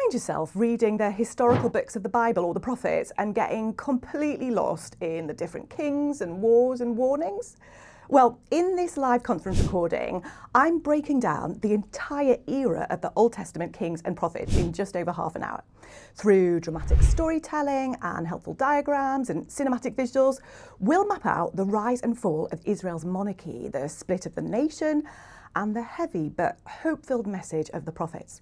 find yourself reading the historical books of the Bible or the prophets and getting completely lost in the different kings and wars and warnings? Well, in this live conference recording, I'm breaking down the entire era of the Old Testament kings and prophets in just over half an hour. Through dramatic storytelling and helpful diagrams and cinematic visuals, we'll map out the rise and fall of Israel's monarchy, the split of the nation, and the heavy but hope-filled message of the prophets.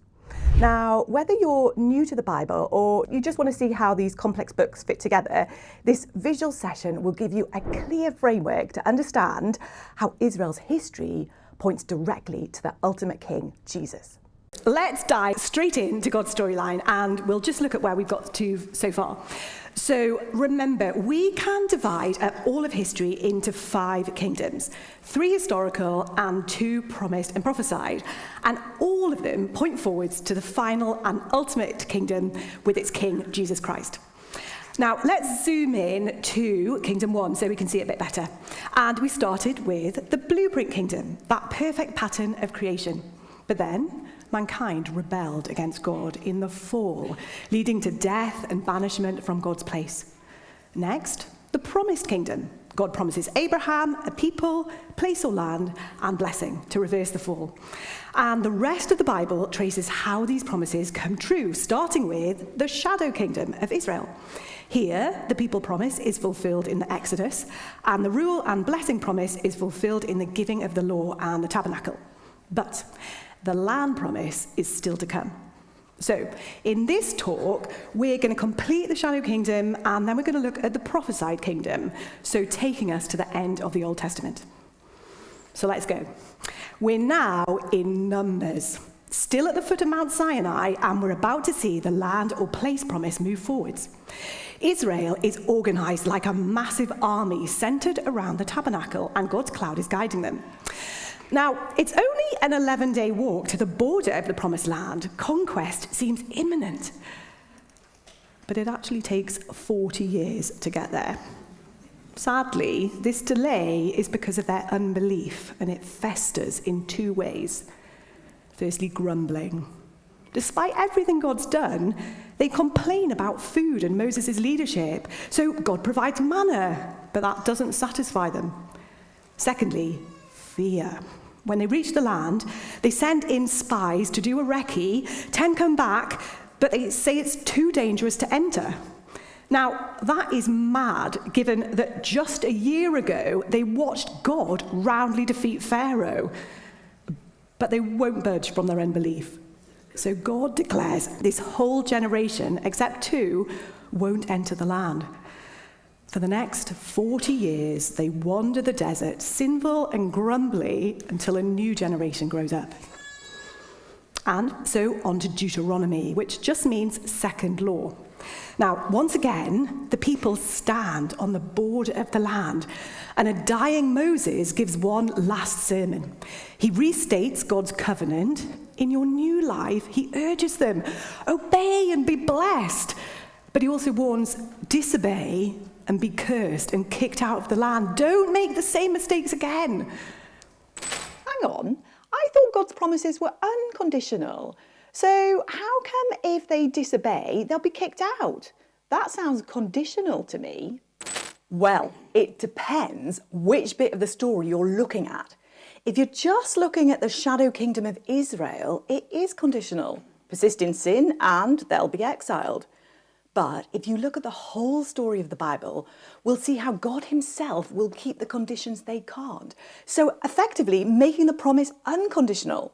Now, whether you're new to the Bible or you just want to see how these complex books fit together, this visual session will give you a clear framework to understand how Israel's history points directly to the ultimate king, Jesus. Let's dive straight into God's storyline, and we'll just look at where we've got to so far. So remember, we can divide all of history into 5 kingdoms, 3 historical and 2 promised and prophesied, and all of them point forwards to the final and ultimate kingdom with its king, Jesus Christ. Now, let's zoom in to Kingdom 1 so we can see it a bit better. And we started with the blueprint kingdom, that perfect pattern of creation. But then mankind rebelled against God in the fall, leading to death and banishment from God's place. Next, the promised kingdom. God promises Abraham a people, place or land, and blessing to reverse the fall. And the rest of the Bible traces how these promises come true, starting with the shadow kingdom of Israel. Here, the people promise is fulfilled in the Exodus, and the rule and blessing promise is fulfilled in the giving of the law and the tabernacle. But the land promise is still to come. So, in this talk, we're going to complete the shadow kingdom, and then we're going to look at the prophesied kingdom, so taking us to the end of the Old Testament. So let's go. We're now in Numbers, still at the foot of Mount Sinai, and we're about to see the land or place promise move forwards. Israel is organized like a massive army centered around the tabernacle, and God's cloud is guiding them. Now, it's only an 11-day walk to the border of the Promised Land. Conquest seems imminent. But it actually takes 40 years to get there. Sadly, this delay is because of their unbelief, and it festers in 2 ways. Firstly, grumbling. Despite everything God's done, they complain about food and Moses' leadership. So God provides manna, but that doesn't satisfy them. Secondly, fear. When they reach the land, they send in spies to do a recce. 10 come back, but they say it's too dangerous to enter. Now, that is mad, given that just a year ago, they watched God roundly defeat Pharaoh. But they won't budge from their unbelief. So God declares this whole generation, except 2, won't enter the land. For the next 40 years, they wander the desert, sinful and grumbly, until a new generation grows up. And so on to Deuteronomy, which just means second law. Now, once again, the people stand on the border of the land, and a dying Moses gives one last sermon. He restates God's covenant. In your new life, he urges them, obey and be blessed. But he also warns, disobey and be cursed and kicked out of the land. Don't make the same mistakes again. Hang on, I thought God's promises were unconditional. So how come if they disobey, they'll be kicked out? That sounds conditional to me. Well, it depends which bit of the story you're looking at. If you're just looking at the shadow kingdom of Israel, it is conditional. Persist in sin and they'll be exiled. But if you look at the whole story of the Bible, we'll see how God himself will keep the conditions they can't. So effectively making the promise unconditional.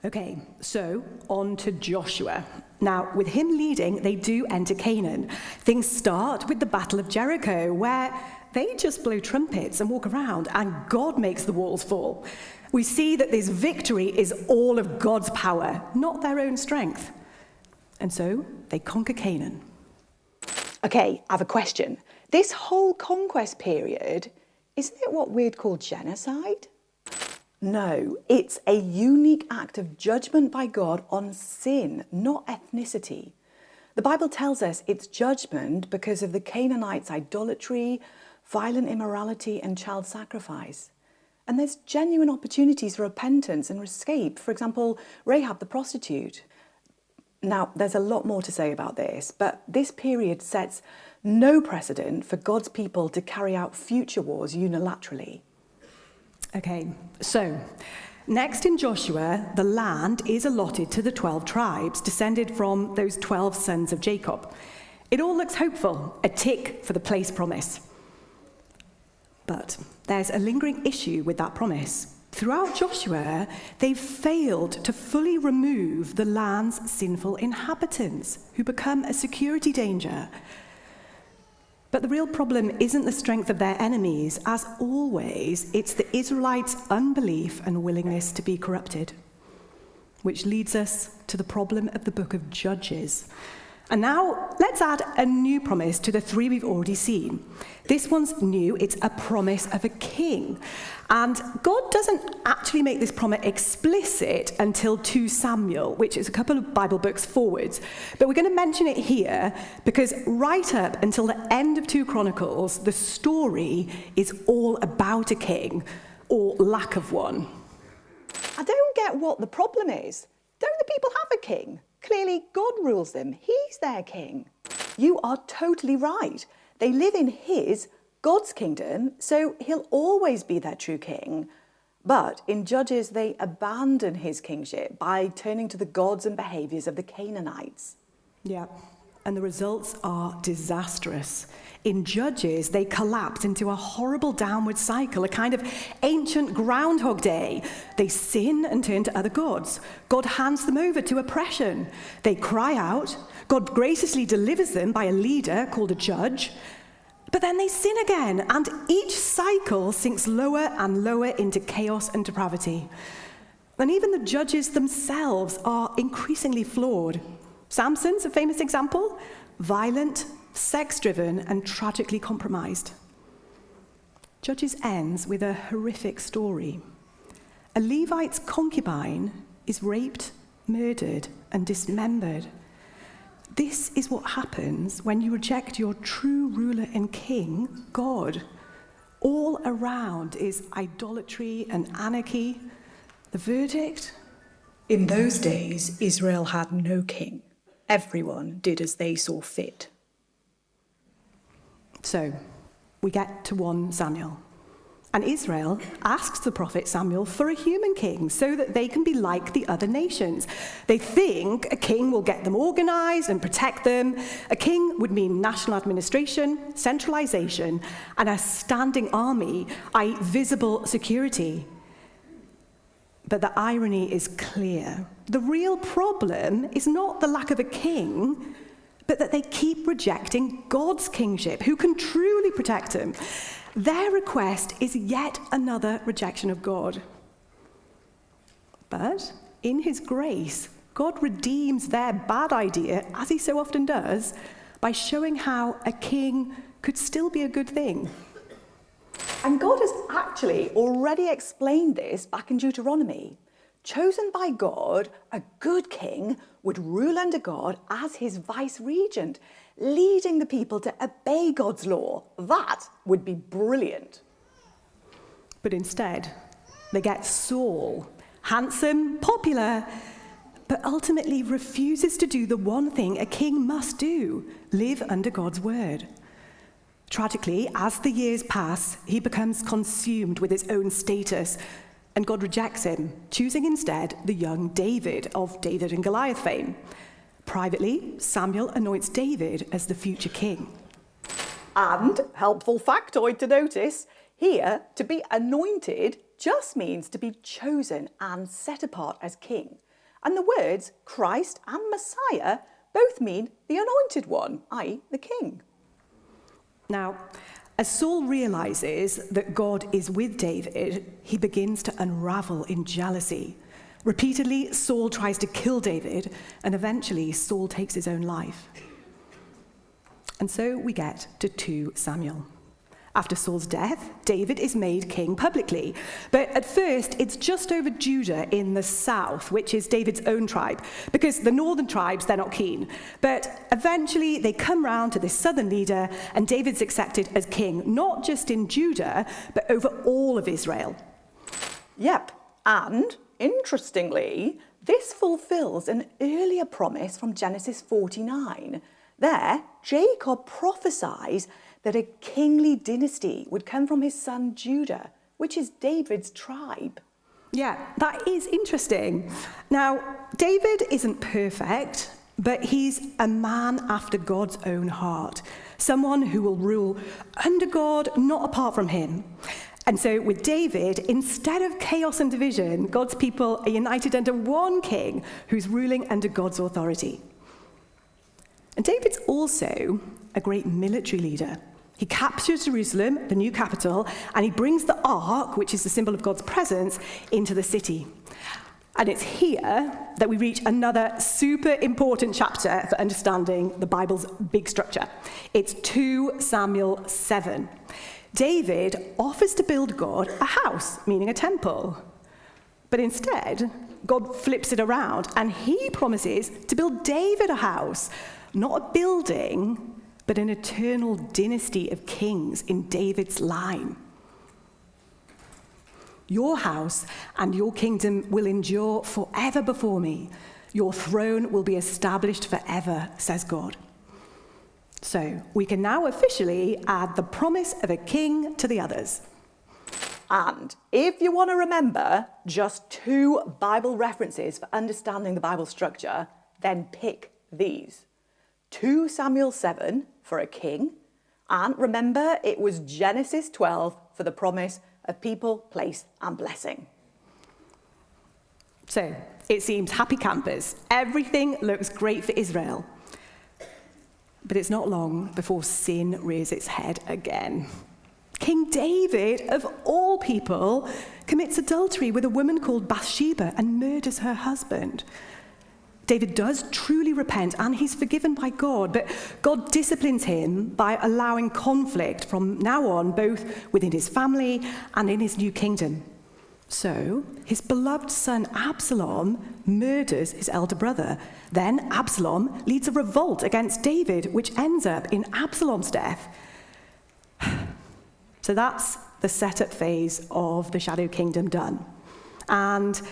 Okay, so on to Joshua. Now, with him leading, they do enter Canaan. Things start with the Battle of Jericho, where they just blow trumpets and walk around, and God makes the walls fall. We see that this victory is all of God's power, not their own strength. And so they conquer Canaan. Okay, I have a question. This whole conquest period, isn't it what we'd call genocide? No, it's a unique act of judgment by God on sin, not ethnicity. The Bible tells us it's judgment because of the Canaanites' idolatry, violent immorality, and child sacrifice. And there's genuine opportunities for repentance and escape. For example, Rahab the prostitute. Now, there's a lot more to say about this, but this period sets no precedent for God's people to carry out future wars unilaterally. Okay, so next in Joshua, the land is allotted to the 12 tribes descended from those 12 sons of Jacob. It all looks hopeful, a tick for the place promise. But there's a lingering issue with that promise. Throughout Joshua, they've failed to fully remove the land's sinful inhabitants, who become a security danger. But the real problem isn't the strength of their enemies. As always, it's the Israelites' unbelief and willingness to be corrupted. Which leads us to the problem of the book of Judges. And now, let's add a new promise to the three we've already seen. This one's new, it's a promise of a king. And God doesn't actually make this promise explicit until 2 Samuel, which is a couple of Bible books forwards. But we're going to mention it here because right up until the end of 2 Chronicles, the story is all about a king, or lack of one. I don't get what the problem is. Don't the people have a king? Clearly, God rules them. He's their king. You are totally right. They live in God's kingdom, so he'll always be their true king. But in Judges, they abandon his kingship by turning to the gods and behaviours of the Canaanites. Yeah, and the results are disastrous. In Judges, they collapse into a horrible downward cycle, a kind of ancient Groundhog Day. They sin and turn to other gods. God hands them over to oppression. They cry out. God graciously delivers them by a leader called a judge. But then they sin again, and each cycle sinks lower and lower into chaos and depravity. And even the judges themselves are increasingly flawed. Samson's a famous example, violent, sex-driven, and tragically compromised. Judges ends with a horrific story. A Levite's concubine is raped, murdered, and dismembered. This is what happens when you reject your true ruler and king, God. All around is idolatry and anarchy. The verdict? In those days, Israel had no king. Everyone did as they saw fit. So, we get to 1 Samuel. And Israel asks the prophet Samuel for a human king so that they can be like the other nations. They think a king will get them organized and protect them. A king would mean national administration, centralization, and a standing army, i.e. visible security. But the irony is clear. The real problem is not the lack of a king, but that they keep rejecting God's kingship, who can truly protect them. Their request is yet another rejection of God. But in his grace, God redeems their bad idea, as he so often does, by showing how a king could still be a good thing. And God has actually already explained this back in Deuteronomy. Chosen by God, a good king would rule under God as his vice-regent, leading the people to obey God's law. That would be brilliant. But instead, they get Saul, handsome, popular, but ultimately refuses to do the one thing a king must do, live under God's word. Tragically, as the years pass, he becomes consumed with his own status, and God rejects him, choosing instead the young David of David and Goliath fame. Privately, Samuel anoints David as the future king. And, helpful factoid to notice, here, to be anointed just means to be chosen and set apart as king. And the words Christ and Messiah both mean the anointed one, i.e. the king. Now, as Saul realizes that God is with David, he begins to unravel in jealousy. Repeatedly, Saul tries to kill David, and eventually Saul takes his own life. And so we get to 2 Samuel. After Saul's death, David is made king publicly. But at first, it's just over Judah in the south, which is David's own tribe, because the northern tribes, they're not keen. But eventually, they come round to this southern leader, and David's accepted as king, not just in Judah, but over all of Israel. Yep, and interestingly, This fulfills an earlier promise from Genesis 49. There, Jacob prophesies that a kingly dynasty would come from his son Judah, which is David's tribe. Yeah, that is interesting. Now, David isn't perfect, but he's a man after God's own heart, someone who will rule under God, not apart from him. And so with David, instead of chaos and division, God's people are united under one king who's ruling under God's authority. And David's also a great military leader. He captures Jerusalem, the new capital, and he brings the ark, which is the symbol of God's presence, into the city. And it's here that we reach another super important chapter for understanding the Bible's big structure. It's 2 Samuel 7. David offers to build God a house, meaning a temple. But instead, God flips it around, and he promises to build David a house, not a building, but an eternal dynasty of kings in David's line. Your house and your kingdom will endure forever before me. Your throne will be established forever, says God. So we can now officially add the promise of a king to the others. And if you want to remember just 2 Bible references for understanding the Bible structure, then pick these. 2 Samuel 7 for a king, and remember it was Genesis 12 for the promise of people, place, and blessing. So it seems happy campers. Everything looks great for Israel. But it's not long before sin rears its head again. King David, of all people, commits adultery with a woman called Bathsheba and murders her husband. David does truly repent, and he's forgiven by God, but God disciplines him by allowing conflict from now on, both within his family and in his new kingdom. So his beloved son Absalom murders his elder brother. Then Absalom leads a revolt against David, which ends up in Absalom's death. So that's the setup phase of the Shadow Kingdom done. And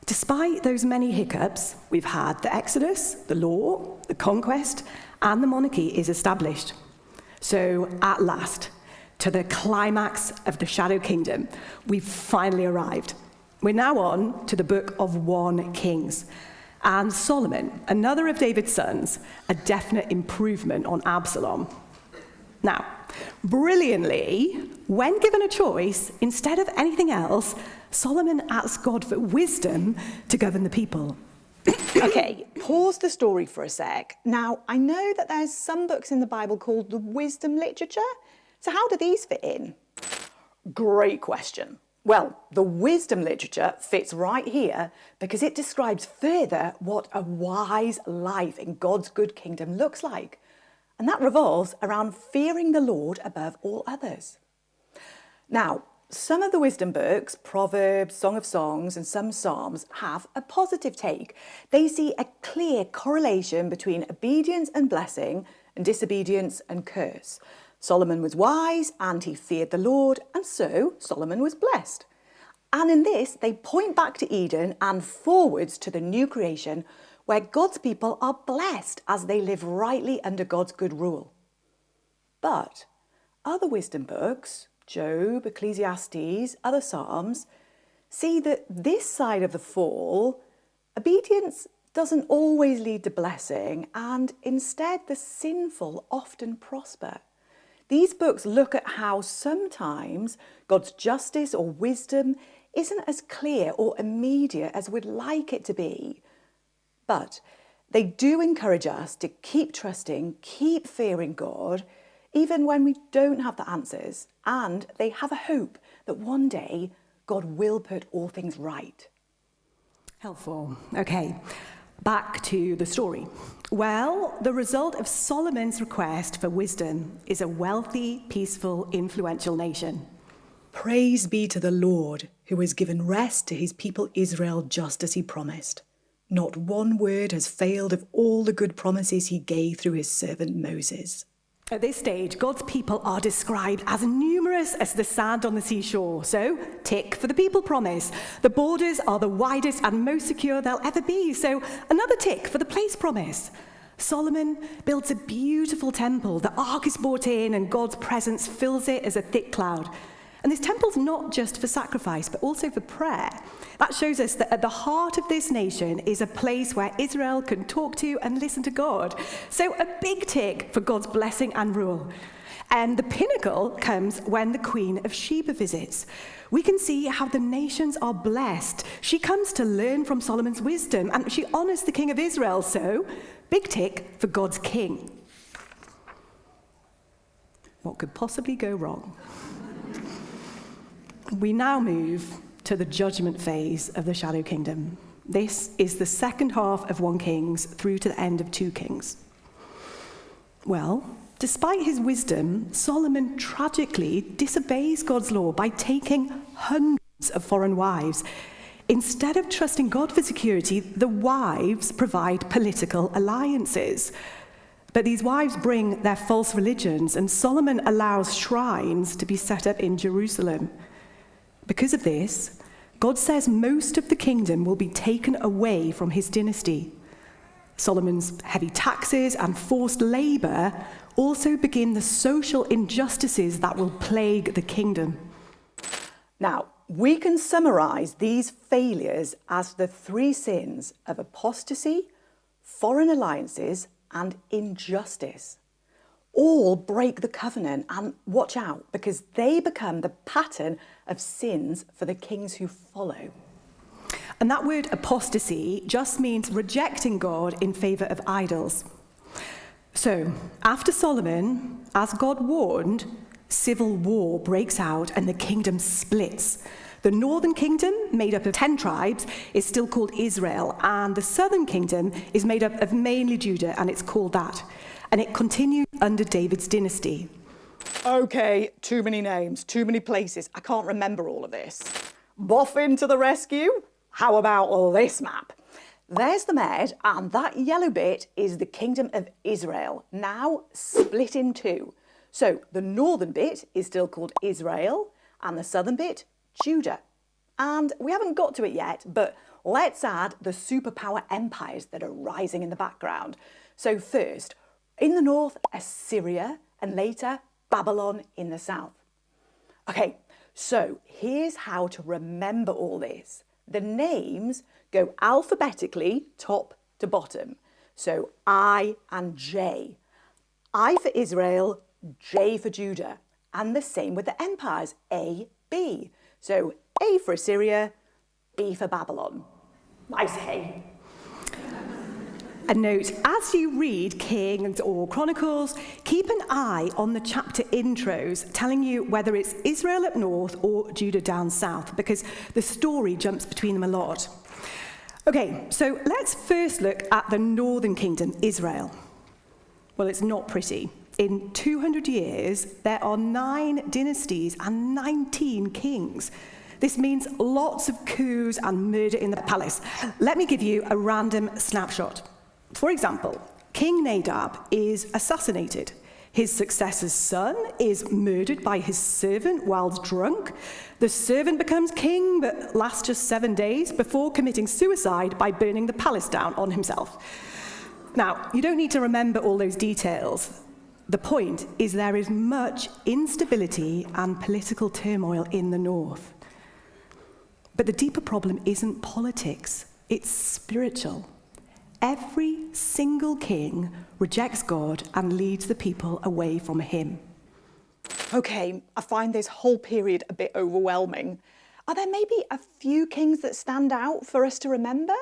despite those many hiccups, we've had the Exodus, the law, the conquest, and the monarchy is established. So at last, to the climax of the Shadow Kingdom, we've finally arrived. We're now on to the book of 1 Kings. And Solomon, another of David's sons, a definite improvement on Absalom. Now, brilliantly, when given a choice, instead of anything else, Solomon asks God for wisdom to govern the people. Okay, pause the story for a sec. Now, I know that there's some books in the Bible called the wisdom literature. So how do these fit in? Great question. Well, the wisdom literature fits right here because it describes further what a wise life in God's good kingdom looks like. And that revolves around fearing the Lord above all others. Now, some of the wisdom books, Proverbs, Song of Songs, and some Psalms, have a positive take. They see a clear correlation between obedience and blessing and disobedience and curse. Solomon was wise and he feared the Lord, and so Solomon was blessed. And in this, they point back to Eden and forwards to the new creation where God's people are blessed as they live rightly under God's good rule. But other wisdom books, Job, Ecclesiastes, other Psalms, see that this side of the fall, obedience doesn't always lead to blessing, and instead the sinful often prosper. These books look at how sometimes God's justice or wisdom isn't as clear or immediate as we'd like it to be. But they do encourage us to keep trusting, keep fearing God, even when we don't have the answers, and they have a hope that one day God will put all things right. Helpful. Okay, back to the story. Well, the result of Solomon's request for wisdom is a wealthy, peaceful, influential nation. Praise be to the Lord, who has given rest to his people Israel just as he promised. Not one word has failed of all the good promises he gave through his servant Moses. At this stage, God's people are described as numerous as the sand on the seashore. So, tick for the people promise. The borders are the widest and most secure they'll ever be. So, another tick for the place promise. Solomon builds a beautiful temple. The ark is brought in and God's presence fills it as a thick cloud. And this temple's not just for sacrifice, but also for prayer. That shows us that at the heart of this nation is a place where Israel can talk to and listen to God. So a big tick for God's blessing and rule. And the pinnacle comes when the Queen of Sheba visits. We can see how the nations are blessed. She comes to learn from Solomon's wisdom, and she honors the King of Israel. So, big tick for God's king. What could possibly go wrong? We now move to the judgment phase of the Shadow Kingdom. This is the second half of 1 Kings through to the end of 2 Kings. Well, despite his wisdom, Solomon tragically disobeys God's law by taking hundreds of foreign wives. Instead of trusting God for security, the wives provide political alliances. But these wives bring their false religions, and Solomon allows shrines to be set up in Jerusalem. Because of this, God says most of the kingdom will be taken away from his dynasty. Solomon's heavy taxes and forced labor also begin the social injustices that will plague the kingdom. Now, we can summarize these failures as the 3 sins of apostasy, foreign alliances, and injustice. All break the covenant, and watch out, because they become the pattern of sins for the kings who follow. And that word apostasy just means rejecting God in favor of idols. So, after Solomon, as God warned, civil war breaks out and the kingdom splits. The northern kingdom, made up of 10 tribes, is still called Israel, and the southern kingdom is made up of mainly Judah, and it's called that. And it continued under David's dynasty. Okay, too many names, too many places. I can't remember all of this. Boffin to the rescue? How about this map? There's the Med, and that yellow bit is the kingdom of Israel, now split in 2. So the northern bit is still called Israel, and the southern bit, Judah. And we haven't got to it yet, but let's add the superpower empires that are rising in the background. So first, in the north, Assyria, and later, Babylon in the south. Okay, so here's how to remember all this. The names go alphabetically, top to bottom. So I and J. I for Israel, J for Judah. And the same with the empires, A, B. So A for Assyria, B for Babylon. Nice, hey? A note, as you read Kings or Chronicles, keep an eye on the chapter intros telling you whether it's Israel up north or Judah down south, because the story jumps between them a lot. Okay, so let's first look at the northern kingdom, Israel. Well, it's not pretty. In 200 years, there are 9 dynasties and 19 kings. This means lots of coups and murder in the palace. Let me give you a random snapshot. For example, King Nadab is assassinated. His successor's son is murdered by his servant while drunk. The servant becomes king, but lasts just 7 days before committing suicide by burning the palace down on himself. Now, you don't need to remember all those details. The point is there is much instability and political turmoil in the north. But the deeper problem isn't politics, it's spiritual. Every single king rejects God and leads the people away from him. Okay, I find this whole period a bit overwhelming. Are there maybe a few kings that stand out for us to remember?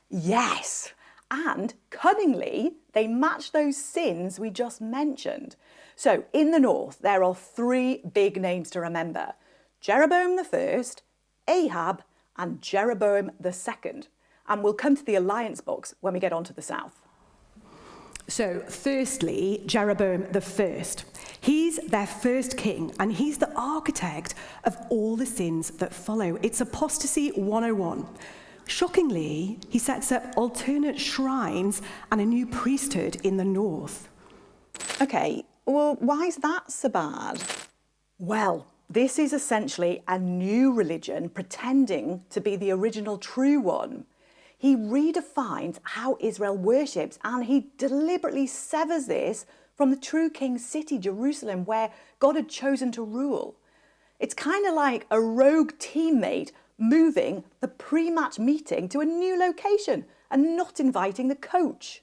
Yes, and cunningly, they match those sins we just mentioned. So in the north, there are 3 big names to remember: Jeroboam the first, Ahab, and Jeroboam the second. And we'll come to the alliance box when we get on to the south. So, firstly, Jeroboam the first. He's their first king, and he's the architect of all the sins that follow. It's apostasy 101. Shockingly, he sets up alternate shrines and a new priesthood in the north. Okay, well, why is that so bad? Well, this is essentially a new religion pretending to be the original true one. He redefines how Israel worships, and he deliberately severs this from the true king's city, Jerusalem, where God had chosen to rule. It's kind of like a rogue teammate moving the pre-match meeting to a new location and not inviting the coach.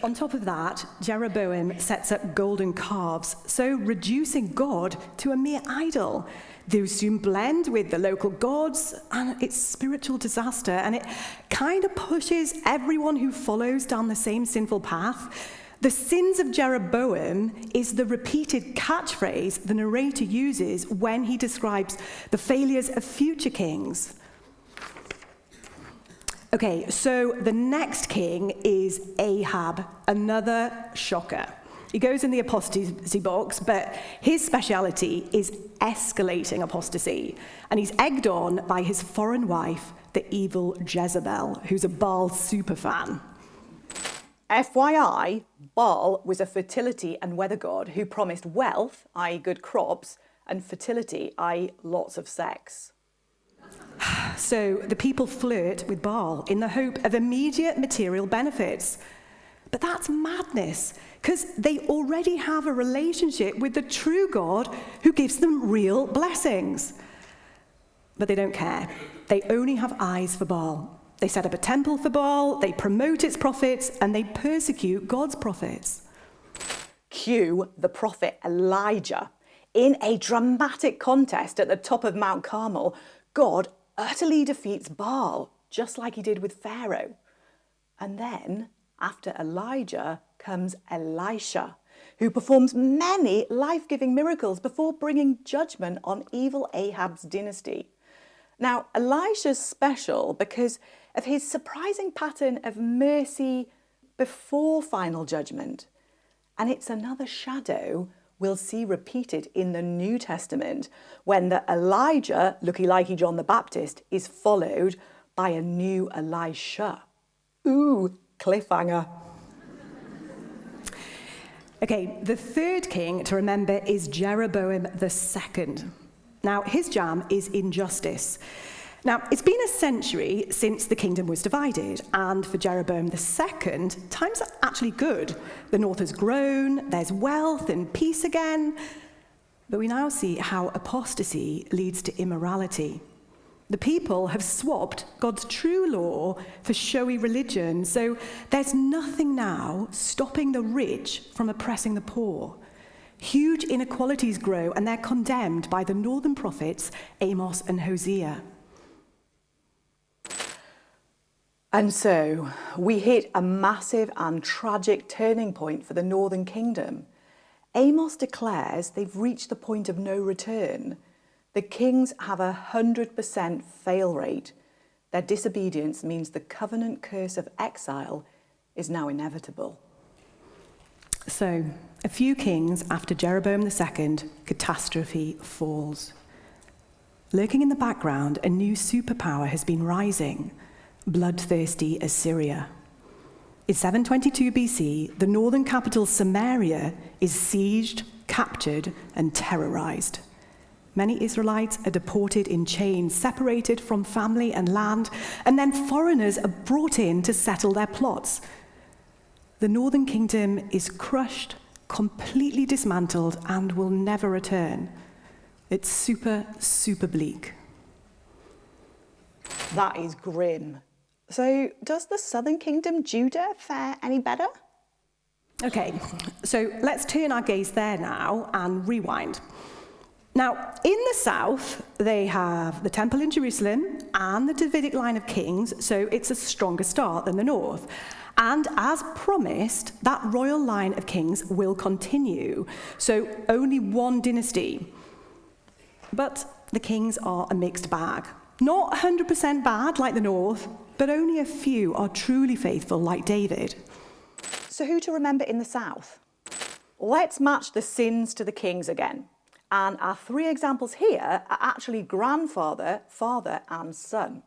On top of that, Jeroboam sets up golden calves, so reducing God to a mere idol. Those soon blend with the local gods, and it's spiritual disaster, and it kind of pushes everyone who follows down the same sinful path. The sins of Jeroboam is the repeated catchphrase the narrator uses when he describes the failures of future kings. Okay, so the next king is Ahab, another shocker. He goes in the apostasy box, but his speciality is escalating apostasy. And he's egged on by his foreign wife, the evil Jezebel, who's a Baal superfan. FYI, Baal was a fertility and weather god who promised wealth, i.e. good crops, and fertility, i.e. lots of sex. So the people flirt with Baal in the hope of immediate material benefits. But that's madness, because they already have a relationship with the true God who gives them real blessings. But they don't care. They only have eyes for Baal. They set up a temple for Baal, they promote its prophets, and they persecute God's prophets. Cue the prophet Elijah. In a dramatic contest at the top of Mount Carmel, God utterly defeats Baal, just like he did with Pharaoh. And then, after Elijah, comes Elisha, who performs many life-giving miracles before bringing judgment on evil Ahab's dynasty. Now, Elisha's special because of his surprising pattern of mercy before final judgment. And it's another shadow we'll see repeated in the New Testament when the Elijah, looking like John the Baptist, is followed by a new Elisha. Ooh, cliffhanger. Okay, the third king to remember is Jeroboam II. Now, his jam is injustice. Now, it's been a century since the kingdom was divided, and for Jeroboam II, times are actually good. The north has grown, there's wealth and peace again. But we now see how apostasy leads to immorality. The people have swapped God's true law for showy religion, so there's nothing now stopping the rich from oppressing the poor. Huge inequalities grow, and they're condemned by the northern prophets Amos and Hosea. And so we hit a massive and tragic turning point for the Northern Kingdom. Amos declares they've reached the point of no return. The kings have 100% fail rate. Their disobedience means the covenant curse of exile is now inevitable. So, a few kings after Jeroboam II, catastrophe falls. Lurking in the background, a new superpower has been rising. Bloodthirsty Assyria. In 722 BC, the northern capital Samaria is sieged, captured, and terrorized. Many Israelites are deported in chains, separated from family and land, and then foreigners are brought in to settle their plots. The northern kingdom is crushed, completely dismantled, and will never return. It's super, super bleak. That is grim. So, does the southern kingdom, Judah, fare any better? Okay, so let's turn our gaze there now and rewind. Now, in the south, they have the temple in Jerusalem and the Davidic line of kings, so it's a stronger start than the north. And as promised, that royal line of kings will continue, so only one dynasty. But the kings are a mixed bag. Not 100% bad like the north, but only a few are truly faithful like David. So who to remember in the south? Let's match the sins to the kings again. And our three examples here are actually grandfather, father and son.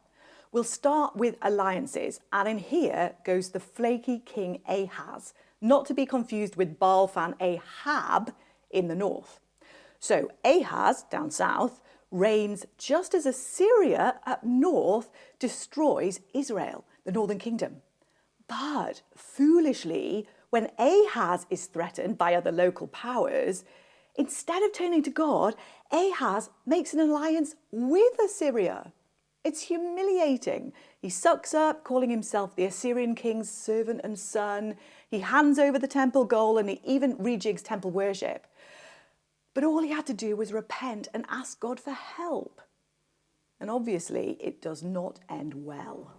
We'll start with alliances, and in here goes the flaky King Ahaz, not to be confused with Baal-fan Ahab in the north. So Ahaz, down south, reigns just as Assyria up north destroys Israel, the northern kingdom. But foolishly, when Ahaz is threatened by other local powers, instead of turning to God, Ahaz makes an alliance with Assyria. It's humiliating. He sucks up, calling himself the Assyrian king's servant and son. He hands over the temple goal and he even rejigs temple worship. But all he had to do was repent and ask God for help. And obviously, it does not end well.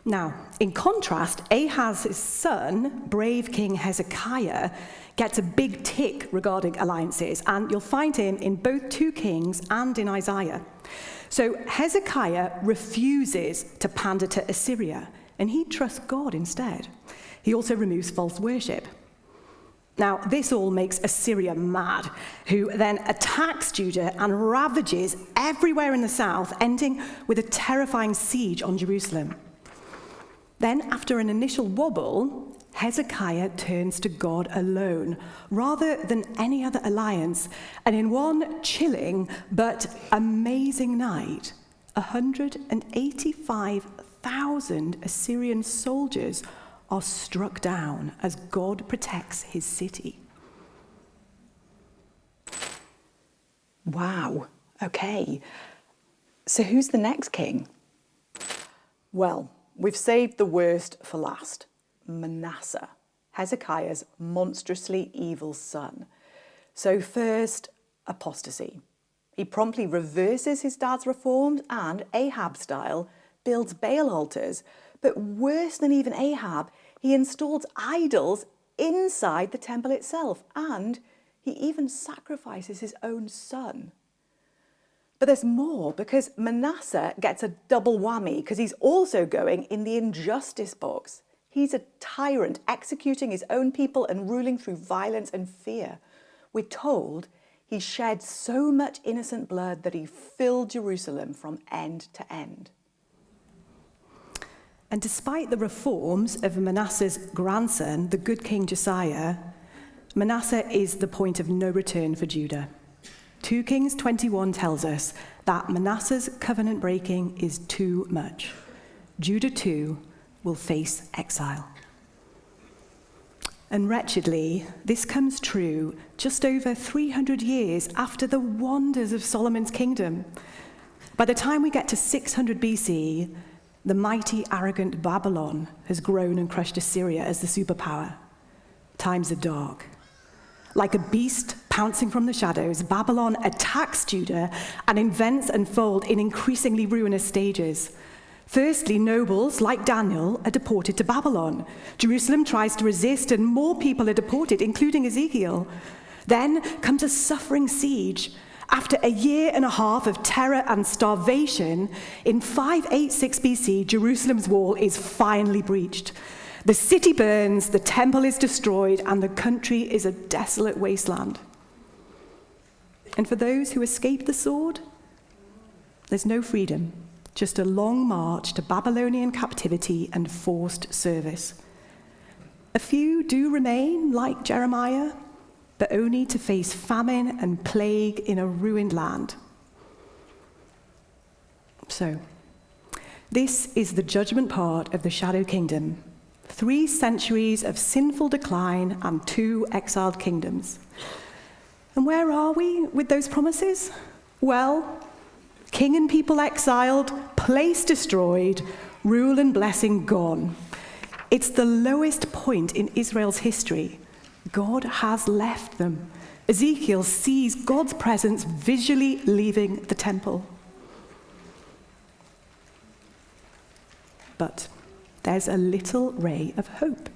Now, in contrast, Ahaz's son, brave King Hezekiah, gets a big tick regarding alliances, and you'll find him in both 2 Kings and in Isaiah. So Hezekiah refuses to pander to Assyria, and he trusts God instead. He also removes false worship. Now, this all makes Assyria mad, who then attacks Judah and ravages everywhere in the south, ending with a terrifying siege on Jerusalem. Then, after an initial wobble, Hezekiah turns to God alone, rather than any other alliance, and in one chilling but amazing night, 185,000 Assyrian soldiers are struck down as God protects his city. Wow, okay. So who's the next king? Well, we've saved the worst for last. Manasseh, Hezekiah's monstrously evil son. So first, apostasy. He promptly reverses his dad's reforms and, Ahab style, builds Baal altars. But worse than even Ahab, he installs idols inside the temple itself, and he even sacrifices his own son. But there's more, because Manasseh gets a double whammy because he's also going in the injustice box. He's a tyrant, executing his own people and ruling through violence and fear. We're told he shed so much innocent blood that he filled Jerusalem from end to end. And despite the reforms of Manasseh's grandson, the good King Josiah, Manasseh is the point of no return for Judah. 2 Kings 21 tells us that Manasseh's covenant breaking is too much. Judah too will face exile. And wretchedly, this comes true just over 300 years after the wonders of Solomon's kingdom. By the time we get to 600 BC, the mighty, arrogant Babylon has grown and crushed Assyria as the superpower. Times are dark. Like a beast pouncing from the shadows, Babylon attacks Judah and invents and folds in increasingly ruinous stages. Firstly, nobles like Daniel are deported to Babylon. Jerusalem tries to resist and more people are deported, including Ezekiel. Then comes a suffering siege. After a year and a half of terror and starvation, in 586 BC, Jerusalem's wall is finally breached. The city burns, the temple is destroyed, and the country is a desolate wasteland. And for those who escape the sword, there's no freedom, just a long march to Babylonian captivity and forced service. A few do remain, like Jeremiah, but only to face famine and plague in a ruined land. So, this is the judgment part of the Shadow Kingdom. 3 centuries of sinful decline and 2 exiled kingdoms. And where are we with those promises? Well, king and people exiled, place destroyed, rule and blessing gone. It's the lowest point in Israel's history. God has left them. Ezekiel sees God's presence visually leaving the temple. But there's a little ray of hope.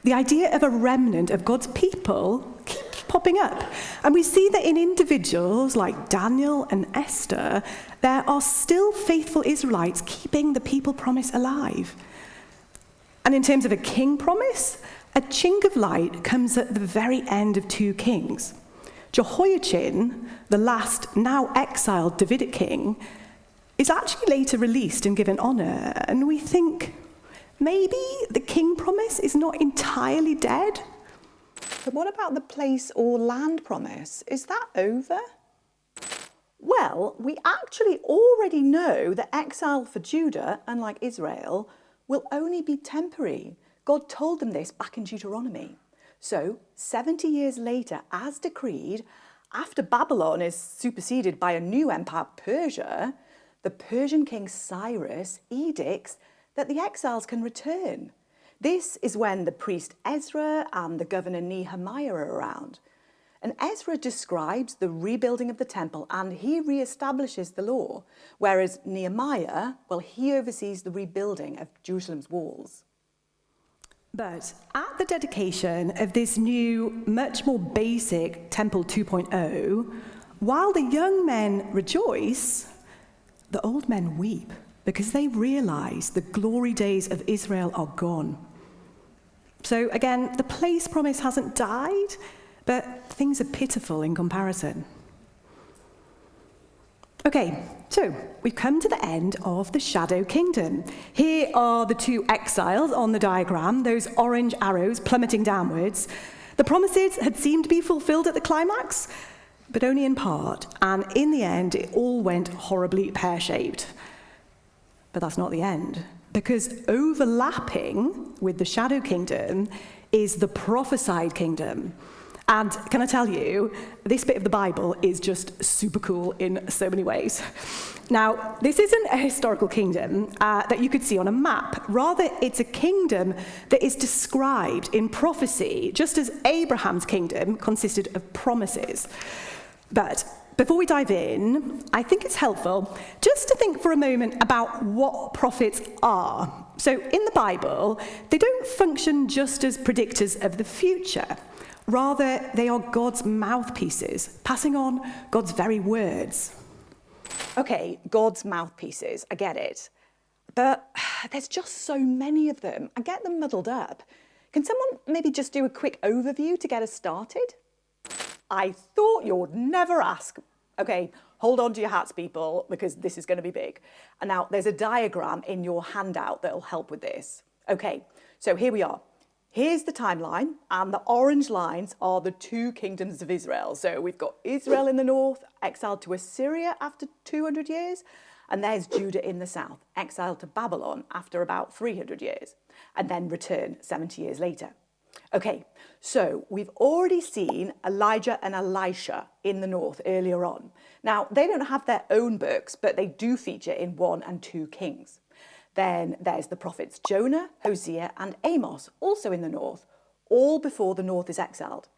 The idea of a remnant of God's people keeps popping up. And we see that in individuals like Daniel and Esther, there are still faithful Israelites keeping the people promise alive. And in terms of a king promise, a chink of light comes at the very end of 2 Kings. Jehoiachin, the last, now exiled Davidic king, is actually later released and given honor. And we think, maybe the king promise is not entirely dead? But what about the place or land promise? Is that over? Well, we actually already know that exile for Judah, unlike Israel, will only be temporary. God told them this back in Deuteronomy. So, 70 years later, as decreed, after Babylon is superseded by a new empire, Persia, the Persian king Cyrus edicts that the exiles can return. This is when the priest Ezra and the governor Nehemiah are around. And Ezra describes the rebuilding of the temple and he re-establishes the law, whereas Nehemiah, well, he oversees the rebuilding of Jerusalem's walls. But at the dedication of this new, much more basic Temple 2.0, while the young men rejoice, the old men weep because they realize the glory days of Israel are gone. So again, the place promise hasn't died, but things are pitiful in comparison. Okay, so we've come to the end of the Shadow Kingdom. Here are the two exiles on the diagram, those orange arrows plummeting downwards. The promises had seemed to be fulfilled at the climax, but only in part, and in the end, it all went horribly pear-shaped. But that's not the end, because overlapping with the Shadow Kingdom is the prophesied kingdom. And can I tell you, this bit of the Bible is just super cool in so many ways. Now, this isn't a historical kingdom that you could see on a map. Rather, it's a kingdom that is described in prophecy, just as Abraham's kingdom consisted of promises. But before we dive in, I think it's helpful just to think for a moment about what prophets are. So in the Bible, they don't function just as predictors of the future. Rather, they are God's mouthpieces, passing on God's very words. Okay, God's mouthpieces, I get it. But there's just so many of them. I get them muddled up. Can someone maybe just do a quick overview to get us started? I thought you'd never ask. Okay, hold on to your hats, people, because this is going to be big. And now there's a diagram in your handout that'll help with this. Okay, so here we are. Here's the timeline, and the orange lines are the two kingdoms of Israel. So we've got Israel in the north, exiled to Assyria after 200 years, and there's Judah in the south, exiled to Babylon after about 300 years, and then return 70 years later. Okay, so we've already seen Elijah and Elisha in the north earlier on. Now, they don't have their own books, but they do feature in 1 and 2 Kings. Then there's the prophets Jonah, Hosea and Amos, also in the north, all before the north is exiled.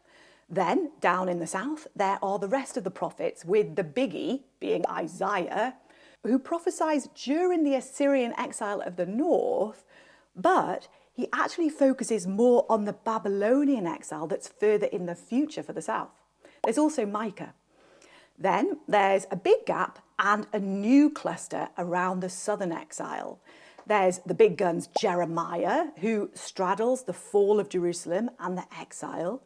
Then, down in the south, there are the rest of the prophets, with the biggie being Isaiah, who prophesies during the Assyrian exile of the north, but he actually focuses more on the Babylonian exile that's further in the future for the south. There's also Micah. Then there's a big gap and a new cluster around the southern exile. There's the big guns Jeremiah, who straddles the fall of Jerusalem and the exile.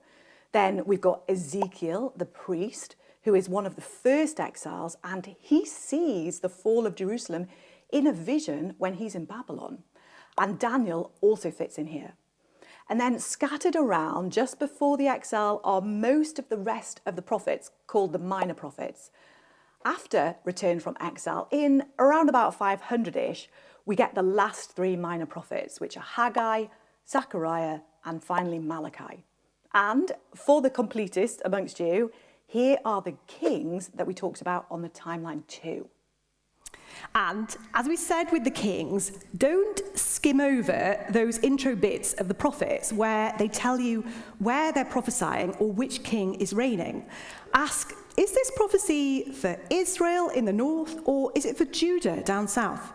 Then we've got Ezekiel, the priest, who is one of the first exiles, and he sees the fall of Jerusalem in a vision when he's in Babylon. And Daniel also fits in here. And then scattered around just before the exile are most of the rest of the prophets, called the minor prophets. After return from exile, in around about 500-ish, we get the last 3 minor prophets, which are Haggai, Zechariah, and finally Malachi. And for the completist amongst you, here are the kings that we talked about on the timeline too. And as we said with the kings, don't skim over those intro bits of the prophets where they tell you where they're prophesying or which king is reigning. Ask, is this prophecy for Israel in the north, or is it for Judah down south?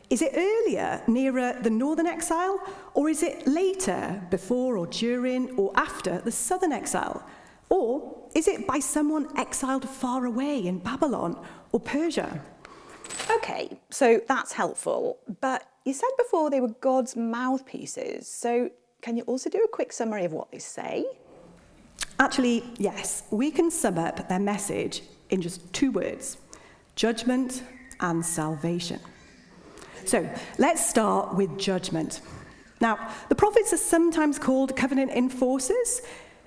Is it earlier, nearer the northern exile, or is it later, before or during or after the southern exile? Or is it by someone exiled far away in Babylon or Persia? Okay, so that's helpful, but you said before they were God's mouthpieces, so can you also do a quick summary of what they say? Actually, yes, we can sum up their message in just 2 words: judgment and salvation. So let's start with judgment. Now, the prophets are sometimes called covenant enforcers.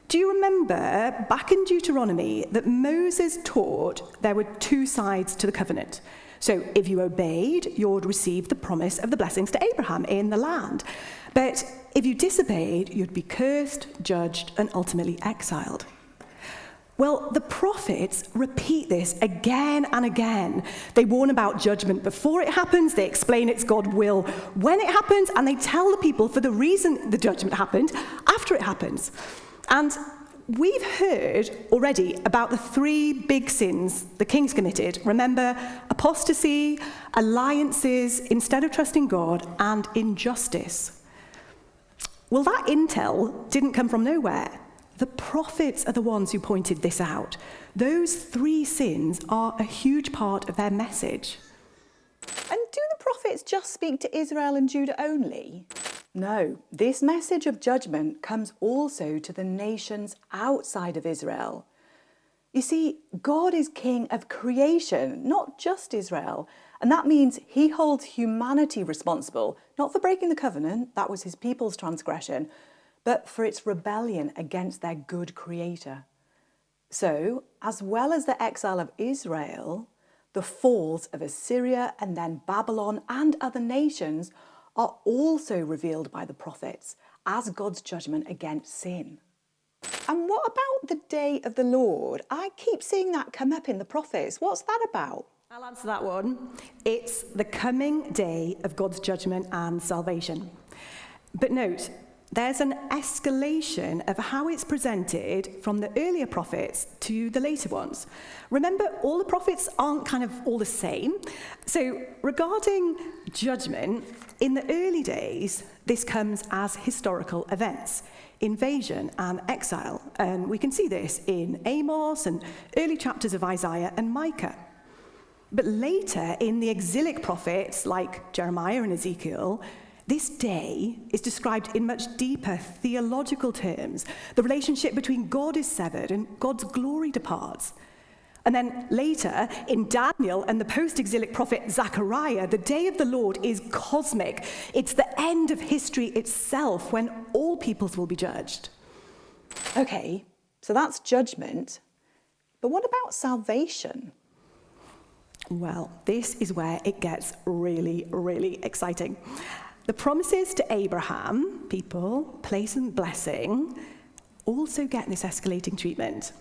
Do you remember back in Deuteronomy that Moses taught there were two sides to the covenant? So if you obeyed, you would receive the promise of the blessings to Abraham in the land. But if you disobeyed, you'd be cursed, judged, and ultimately exiled. Well, the prophets repeat this again and again. They warn about judgment before it happens, they explain it's God's will when it happens, and they tell the people for the reason the judgment happened after it happens. And we've heard already about the three big sins the kings committed. Remember, apostasy, alliances instead of trusting God, and injustice. Well, that intel didn't come from nowhere. The prophets are the ones who pointed this out. Those three sins are a huge part of their message. And do the prophets just speak to Israel and Judah only? No, this message of judgment comes also to the nations outside of Israel. You see, God is king of creation, not just Israel. And that means he holds humanity responsible, not for breaking the covenant, that was his people's transgression, but for its rebellion against their good creator. So, as well as the exile of Israel, the falls of Assyria and then Babylon and other nations are also revealed by the prophets as God's judgment against sin. And what about the day of the Lord? I keep seeing that come up in the prophets. What's that about? I'll answer that one. It's the coming day of God's judgment and salvation. But note, there's an escalation of how it's presented from the earlier prophets to the later ones. Remember, all the prophets aren't kind of all the same. So regarding judgment, in the early days, this comes as historical events, invasion and exile. And we can see this in Amos and early chapters of Isaiah and Micah. But later, in the exilic prophets like Jeremiah and Ezekiel, this day is described in much deeper theological terms. The relationship between God is severed and God's glory departs. And then later, in Daniel and the post-exilic prophet Zechariah, the day of the Lord is cosmic. It's the end of history itself when all peoples will be judged. Okay, so that's judgment. But what about salvation? Well, this is where it gets really, really exciting. The promises to Abraham, people, place and blessing, also get this escalating treatment.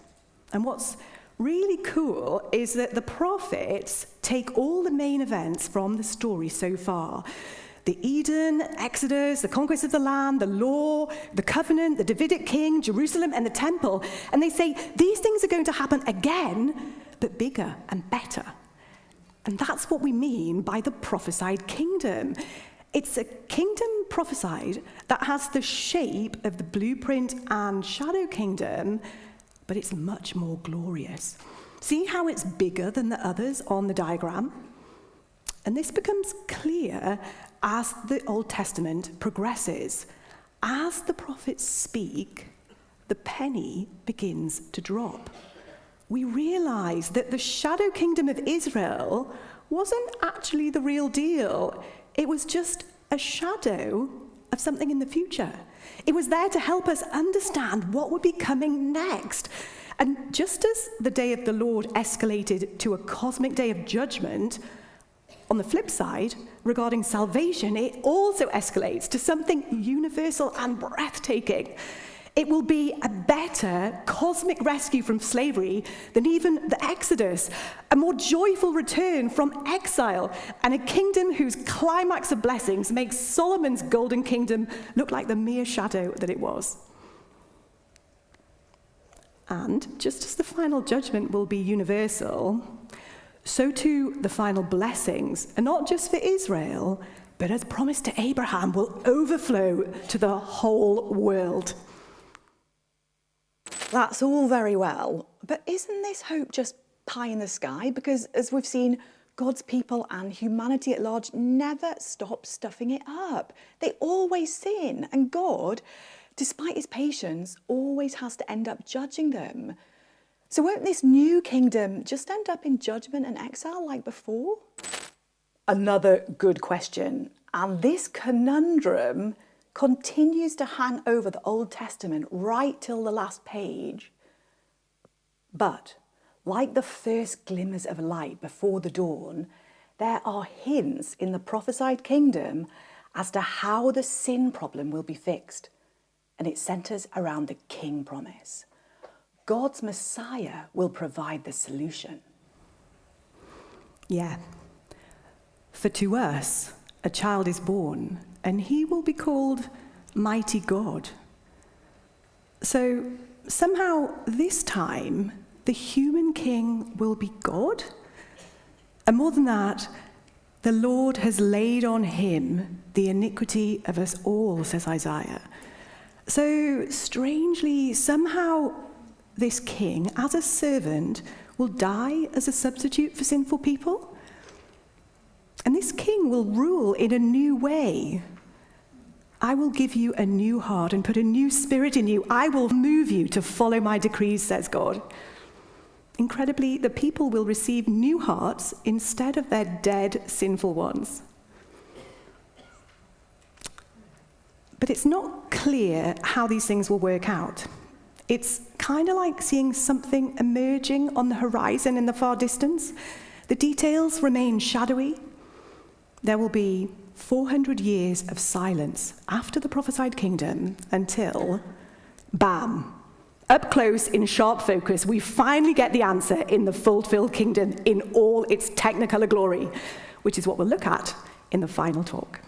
And what's really cool is that the prophets take all the main events from the story so far. The Eden, Exodus, the conquest of the land, the law, the covenant, the Davidic king, Jerusalem, and the temple. And they say these things are going to happen again, but bigger and better. And that's what we mean by the prophesied kingdom. It's a kingdom prophesied that has the shape of the blueprint and shadow kingdom, but it's much more glorious. See how it's bigger than the others on the diagram? And this becomes clear as the Old Testament progresses. As the prophets speak, the penny begins to drop. We realize that the shadow kingdom of Israel wasn't actually the real deal. It was just a shadow of something in the future. It was there to help us understand what would be coming next. And just as the day of the Lord escalated to a cosmic day of judgment, on the flip side, regarding salvation, it also escalates to something universal and breathtaking. It will be a better cosmic rescue from slavery than even the Exodus, a more joyful return from exile, and a kingdom whose climax of blessings makes Solomon's golden kingdom look like the mere shadow that it was. And just as the final judgment will be universal, so too the final blessings, and not just for Israel, but as promised to Abraham, will overflow to the whole world. That's all very well, but isn't this hope just pie in the sky? Because as we've seen, God's people and humanity at large never stop stuffing it up. They always sin, and God, despite his patience, always has to end up judging them. So won't this new kingdom just end up in judgment and exile like before? Another good question. And this conundrum continues to hang over the Old Testament right till the last page. But, like the first glimmers of light before the dawn, there are hints in the prophesied kingdom as to how the sin problem will be fixed. And it centres around the king promise. God's Messiah will provide the solution. Yeah. For to us a child is born, and he will be called Mighty God. So somehow this time the human king will be God. And more than that, the Lord has laid on him the iniquity of us all, says Isaiah. So strangely, somehow this king, as a servant, will die as a substitute for sinful people. And this king will rule in a new way. I will give you a new heart and put a new spirit in you. I will move you to follow my decrees, says God. Incredibly, the people will receive new hearts instead of their dead, sinful ones. But it's not clear how these things will work out. It's kind of like seeing something emerging on the horizon in the far distance. The details remain shadowy. There will be 400 years of silence after the prophesied kingdom until, bam, up close in sharp focus, we finally get the answer in the fulfilled kingdom in all its technicolor glory, which is what we'll look at in the final talk.